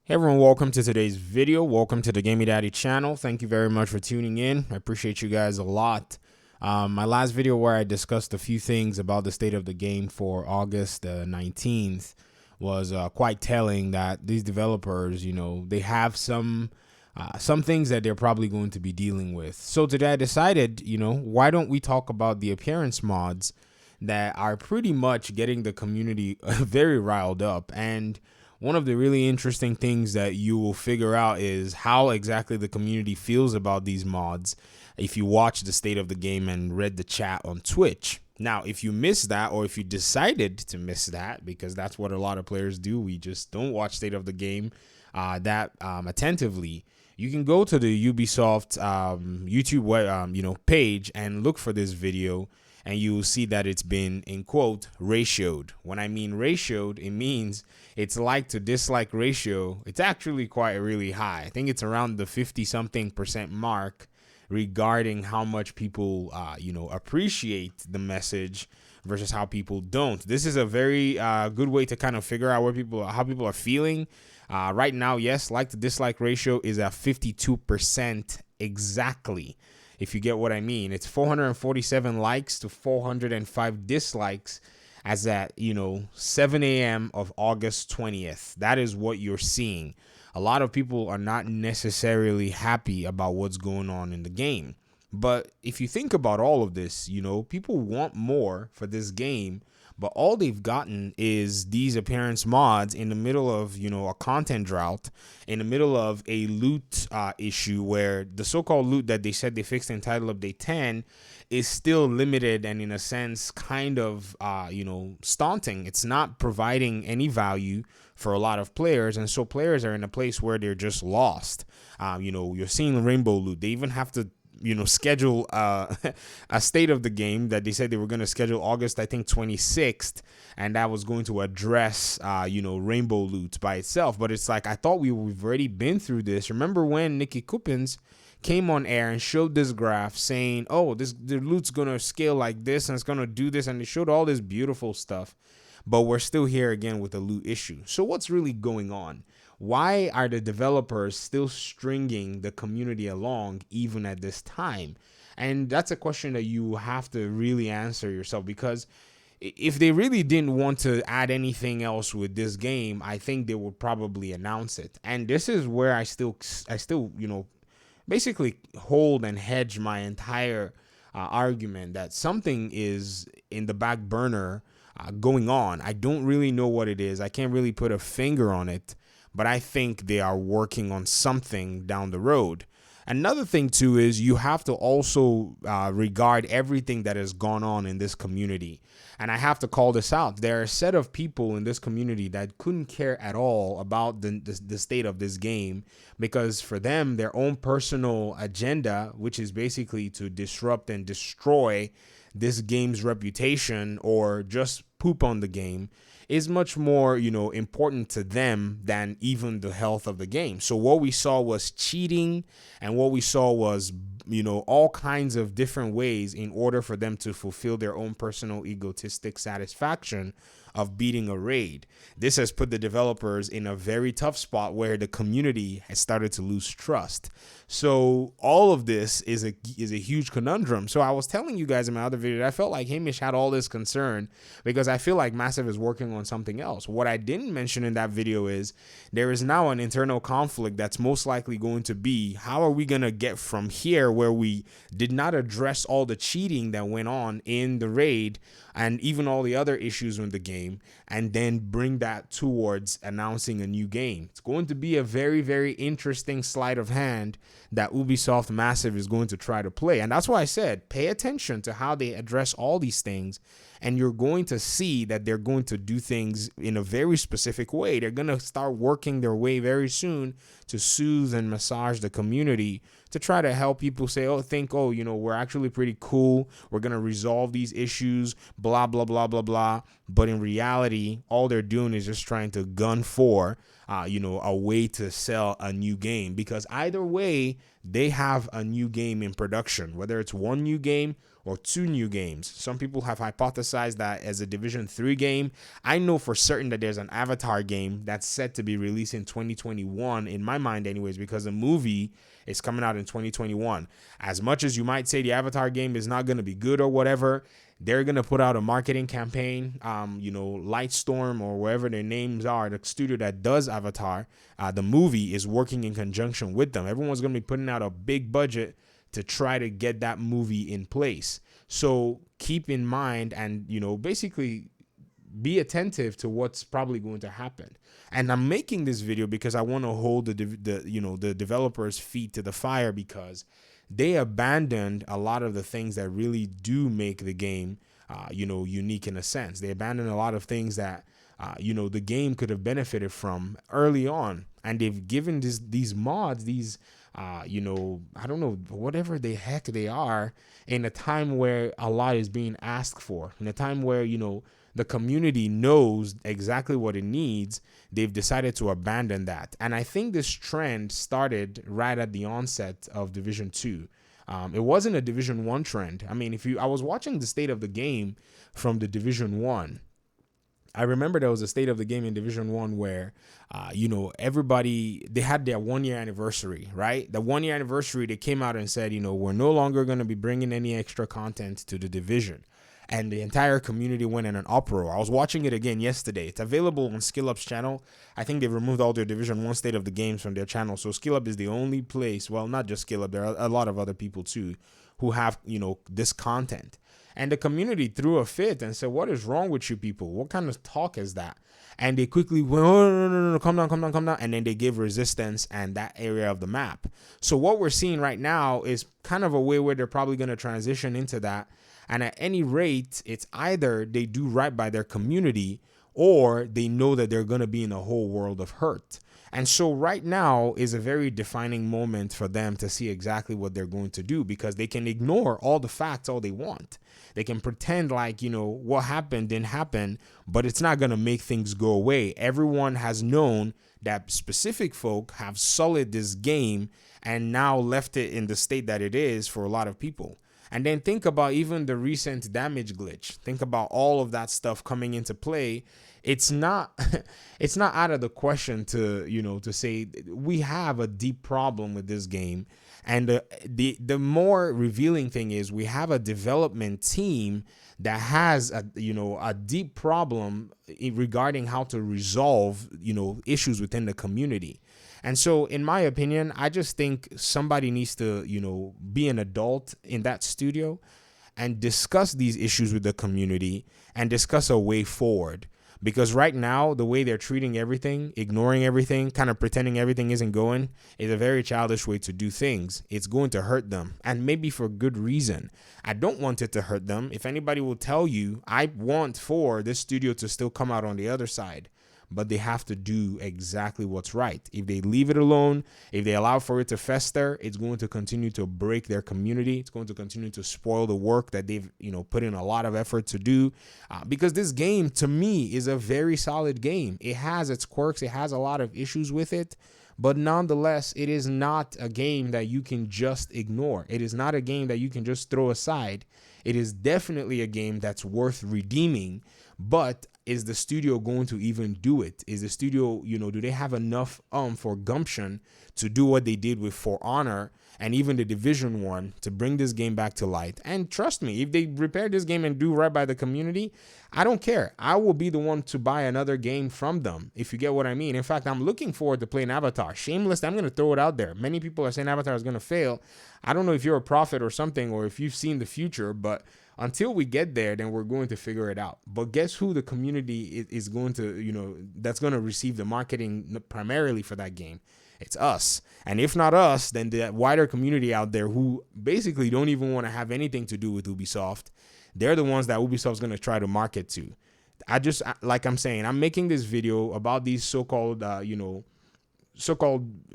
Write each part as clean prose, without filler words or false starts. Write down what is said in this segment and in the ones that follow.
Hey everyone, welcome to today's video. Welcome to the Gaming Daddy channel. Thank you very much for tuning in. I appreciate you guys a lot. My last video where I discussed a few things about the state of the game for August 19th was quite telling that these developers, they have some things that they're probably going to be dealing with. So today I decided, why don't we talk about the appearance mods that are pretty much getting the community very riled up. And one of the really interesting things that you will figure out is how exactly the community feels about these mods if you watch the state of the game and read the chat on Twitch. Now, if you missed that, or if you decided to miss that, because that's what a lot of players do, we just don't watch state of the game that attentively, you can go to the Ubisoft YouTube web, page and look for this video, and you will see that it's been, in quote, ratioed. When I mean ratioed, it means its like to dislike ratio. It's actually quite really high. I think it's around the 50-something% mark regarding how much people, appreciate the message versus how people don't. This is a very good way to kind of figure out how people are feeling. Right now, yes, like to dislike ratio is at 52% exactly. If you get what I mean, it's 447 likes to 405 dislikes as at, 7 a.m. of August 20th. That is what you're seeing. A lot of people are not necessarily happy about what's going on in the game. But if you think about all of this, people want more for this game, but all they've gotten is these appearance mods in the middle of, a content drought, in the middle of a loot issue where the so-called loot that they said they fixed in Title Update 10 is still limited and in a sense kind of, stunting. It's not providing any value for a lot of players, and so players are in a place where they're just lost. You're seeing rainbow loot. They even have to schedule a state of the game that they said they were going to schedule August, I think, 26th, and that was going to address, rainbow loot by itself. But it's like, I thought we've already been through this. Remember when Nikki Coupons came on air and showed this graph saying, oh, the loot's going to scale like this and it's going to do this, and they showed all this beautiful stuff, but we're still here again with the loot issue. So what's really going on? Why are the developers still stringing the community along even at this time? And that's a question that you have to really answer yourself, because if they really didn't want to add anything else with this game, I think they would probably announce it. And this is where I still, basically hold and hedge my entire argument that something is in the back burner going on. I don't really know what it is. I can't really put a finger on it, but I think they are working on something down the road. Another thing, too, is you have to also regard everything that has gone on in this community. And I have to call this out. There are a set of people in this community that couldn't care at all about the state of this game, because for them, their own personal agenda, which is basically to disrupt and destroy this game's reputation or just poop on the game, is much more, important to them than even the health of the game. So what we saw was cheating, and what we saw was, all kinds of different ways in order for them to fulfill their own personal egotistic satisfaction of beating a raid. This has put the developers in a very tough spot where the community has started to lose trust. So all of this is a huge conundrum. So I was telling you guys in my other video that I felt like Hamish had all this concern because I feel like Massive is working on something else. What I didn't mention in that video is there is now an internal conflict that's most likely going to be, how are we going to get from here where we did not address all the cheating that went on in the raid and even all the other issues in the game, and then bring that towards announcing a new game. It's going to be a very, very interesting sleight of hand that Ubisoft Massive is going to try to play. And that's why I said, pay attention to how they address all these things, and you're going to see that they're going to do things in a very specific way. They're going to start working their way very soon to soothe and massage the community, to try to help people say, we're actually pretty cool. We're going to resolve these issues, blah, blah, blah, blah, blah. But in reality, reality, all they're doing is just trying to gun for, a way to sell a new game, because either way, they have a new game in production, whether it's one new game or two new games. Some people have hypothesized that as a Division 3 game. I know for certain that there's an Avatar game that's set to be released in 2021, in my mind anyways, because the movie is coming out in 2021. As much as you might say the Avatar game is not going to be good or whatever, they're going to put out a marketing campaign. Lightstorm, or wherever their names are, the studio that does Avatar, the movie, is working in conjunction with them. Everyone's going to be putting out a big budget to try to get that movie in place. So keep in mind and, basically be attentive to what's probably going to happen. And I'm making this video because I want to hold the developers' feet to the fire, because they abandoned a lot of the things that really do make the game, unique in a sense. They abandoned a lot of things that, the game could have benefited from early on. And they've given these mods, these, I don't know, whatever the heck they are, in a time where a lot is being asked for, in a time where, the community knows exactly what it needs. They've decided to abandon that. And I think this trend started right at the onset of Division 2. It wasn't a Division 1 trend. I mean, I was watching the state of the game from the Division 1. I remember there was a state of the game in Division 1 where, everybody, they had their 1 year anniversary, right? The 1 year anniversary, they came out and said, we're no longer going to be bringing any extra content to the division. And the entire community went in an uproar. I was watching it again yesterday. It's available on SkillUp's channel. I think they've removed all their Division 1 state of the games from their channel. So SkillUp is the only place, well, not just SkillUp, there are a lot of other people too who have, this content. And the community threw a fit and said, what is wrong with you people? What kind of talk is that? And they quickly went, oh, no, calm down. And then they gave resistance and that area of the map. So what we're seeing right now is kind of a way where they're probably going to transition into that. And at any rate, it's either they do right by their community, or they know that they're going to be in a whole world of hurt. And so right now is a very defining moment for them to see exactly what they're going to do, because they can ignore all the facts all they want. They can pretend like, what happened didn't happen, but it's not going to make things go away. Everyone has known that specific folk have sullied this game and now left it in the state that it is for a lot of people. And then think about even the recent damage glitch. Think about all of that stuff coming into play. It's not out of the question to say we have a deep problem with this game. And the more revealing thing is we have a development team that has a deep problem regarding how to resolve, issues within the community. And so, in my opinion, I just think somebody needs to, be an adult in that studio and discuss these issues with the community and discuss a way forward. Because right now, the way they're treating everything, ignoring everything, kind of pretending everything isn't going, is a very childish way to do things. It's going to hurt them, and maybe for good reason. I don't want it to hurt them. If anybody will tell you, I want for this studio to still come out on the other side. But they have to do exactly what's right. If they leave it alone, if they allow for it to fester, it's going to continue to break their community. It's going to continue to spoil the work that they've, put in a lot of effort to do. Because this game, to me, is a very solid game. It has its quirks. It has a lot of issues with it. But nonetheless, it is not a game that you can just ignore. It is not a game that you can just throw aside. It is definitely a game that's worth redeeming. But is the studio going to even do it? Is the studio, do they have enough for gumption to do what they did with For Honor and even the Division 1 to bring this game back to light? And trust me, if they repair this game and do right by the community, I don't care. I will be the one to buy another game from them, if you get what I mean. In fact, I'm looking forward to playing Avatar. Shameless, I'm going to throw it out there. Many people are saying Avatar is going to fail. I don't know if you're a prophet or something, or if you've seen the future, but until we get there, then we're going to figure it out. But guess who the community is going to, that's going to receive the marketing primarily for that game? It's us. And if not us, then the wider community out there who basically don't even want to have anything to do with Ubisoft. They're the ones that Ubisoft's going to try to market to. Like I'm saying, I'm making this video about these so-called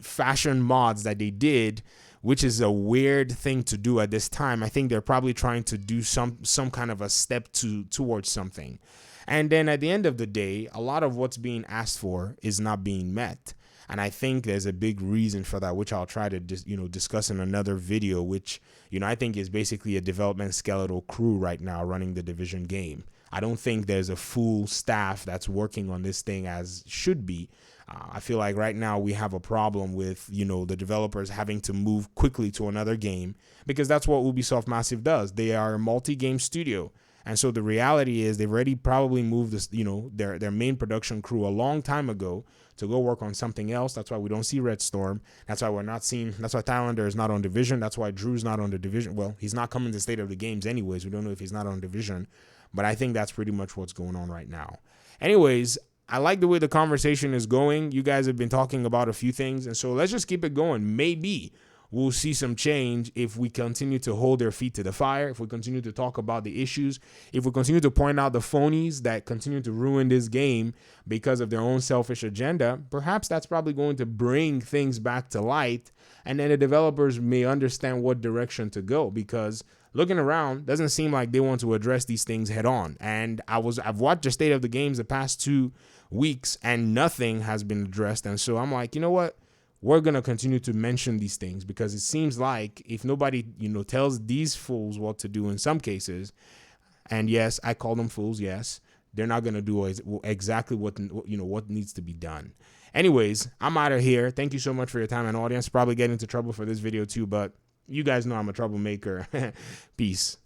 fashion mods that they did, which is a weird thing to do at this time. I think they're probably trying to do some kind of a step towards something. And then at the end of the day, a lot of what's being asked for is not being met. And I think there's a big reason for that, which I'll try to discuss in another video, which, I think is basically a development skeletal crew right now running the Division game. I don't think there's a full staff that's working on this thing as should be. I feel like right now we have a problem with, the developers having to move quickly to another game, because that's what Ubisoft Massive does. They are a multi-game studio. And so the reality is they've already probably moved this, their main production crew a long time ago to go work on something else. That's why we don't see Red Storm. That's why that's why Thailander is not on Division. That's why Drew's not on the Division. Well, he's not coming to State of the Games anyways. We don't know if he's not on Division, but I think that's pretty much what's going on right now. Anyways, I like the way the conversation is going. You guys have been talking about a few things, and so let's just keep it going. Maybe we'll see some change if we continue to hold their feet to the fire, if we continue to talk about the issues, if we continue to point out the phonies that continue to ruin this game because of their own selfish agenda. Perhaps that's probably going to bring things back to light, and then the developers may understand what direction to go, because looking around doesn't seem like they want to address these things head on. And I've watched the State of the Games the past 2 weeks and nothing has been addressed. And so I'm like, you know what? We're going to continue to mention these things, because it seems like if nobody, tells these fools what to do in some cases, and yes, I call them fools, yes, they're not going to do exactly what needs to be done. Anyways, I'm out of here. Thank you so much for your time and audience. Probably get into trouble for this video too, but you guys know I'm a troublemaker. Peace.